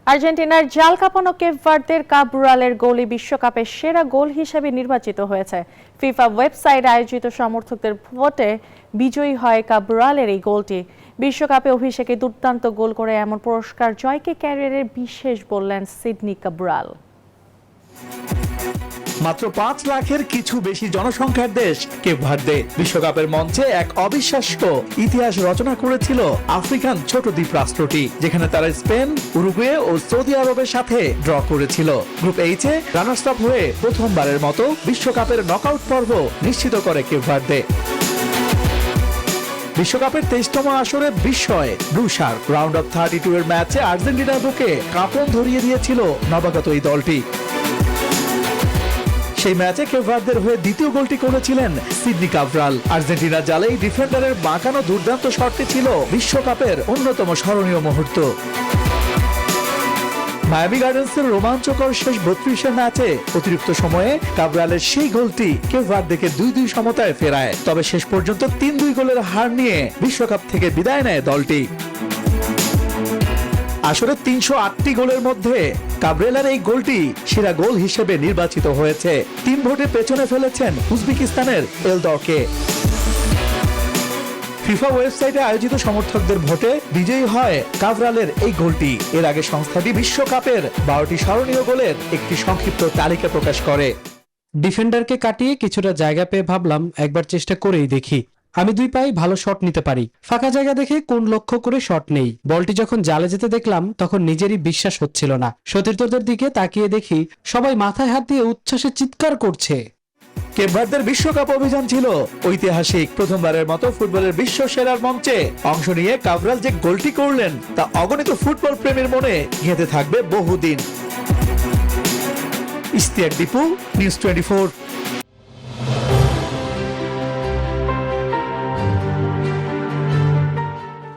আর্জেন্টিনার জাল কাঁপানো কেপ ভার্দের কাবরালের গোলই বিশ্বকাপের সেরা গোল হিসেবে নির্বাচিত হয়েছে। ফিফা ওয়েবসাইট আয়োজিত সমর্থকদের ভোটে বিজয়ী হয় কাবরালের এই গোলটি। বিশ্বকাপে অভিষেকে দুর্দান্ত গোল করে এমন পুরস্কার জয়কে ক্যারিয়ারের বিশেষ বললেন সিডনি কাবরাল। মাত্র 5 লাখের কিছু বেশি জনসংখ্যার দেশ কেপ ভার্দে বিশ্বকাপের মঞ্চে এক অবিশ্বাস্য ইতিহাস রচনা করেছিল আফ্রিকান ছোট দ্বীপ রাষ্ট্রটি, যেখানে তারা স্পেন, উরুগুয়ে ও সৌদি আরবের সাথে ড্র করেছিল। গ্রুপ এইচে রানার্স আপ হয়ে প্রথমবারের মতো বিশ্বকাপের নকআউট পর্ব নিশ্চিত করে কেপ ভার্দে। বিশ্বকাপের 23তম আসরে বিস্ময় ব্লু শার্ক রাউন্ড অফ 32 এর ম্যাচে আর্জেন্টিনার বুকে কাঁপন ধরিয়ে দিয়েছিল নবাগত এই দলটি। সেই ম্যাচে কেপ ভার্দের হয়ে দ্বিতীয় গোলটি করেছিলেন সিডনি কাবরাল। আর্জেন্টিনা জালেই ডিফেন্ডারের বাঁকানো দুর্দান্ত শটটি ছিল বিশ্বকাপের অন্যতম স্মরণীয় মুহূর্ত। মায়ামি গার্ডেন্সের রোমাঞ্চকর শেষ 32 ম্যাচে অতিরিক্ত সময়ে কাবরালের সেই গোলটি কেপ ভার্দেকে 2-2 সমতায় ফেরায়। তবে শেষ পর্যন্ত 3-2 গোলের হার নিয়ে বিশ্বকাপ থেকে বিদায় নেয় দলটি। আসলে 308টি গোলের মধ্যে কাবরেলার এই গোলটি সেরা গোল হিসেবে নির্বাচিত হয়েছে। 3 ভোটে পেছনে ফেলেছেন উজবেকিস্তানের এলদরকে। ফিফা ওয়েবসাইটে আয়োজিত সমর্থকদের ভোটে বিজয়ী হয় কাবরালের এই গোলটি। এর আগে সংস্থাটি বিশ্বকাপের 12টি স্মরণীয় গোলের একটি সংক্ষিপ্ত তালিকা প্রকাশ করে। ডিফেন্ডারকে কাটিয়ে কিছুটা জায়গা পেয়ে ভাবলাম একবার চেষ্টা করেই দেখি। আমি 2 পায়ে ভালো শট নিতে পারি। ফাঁকা জায়গা দেখে কোন লক্ষ্য করে শট নেই। বলটি যখন জালে যেতে দেখলাম তখন নিজেরই বিশ্বাস হচ্ছিল না। সতীর্থদের দিকে তাকিয়ে দেখি সবাই মাথায় হাত দিয়ে উচ্ছ্বাসে চিৎকার করছে। কেপ ভার্দের বিশ্বকাপ অভিযান ছিল ঐতিহাসিক। প্রথমবারের মতো ফুটবলের বিশ্ব সেরার মঞ্চে অংশ নিয়ে কাবরাল যে গোলটি করলেন তা অগণিত ফুটবল প্রেমীর মনে গেঁথে থাকবে বহুদিন। ইশতিয়াক দীপু, নিউজ 24।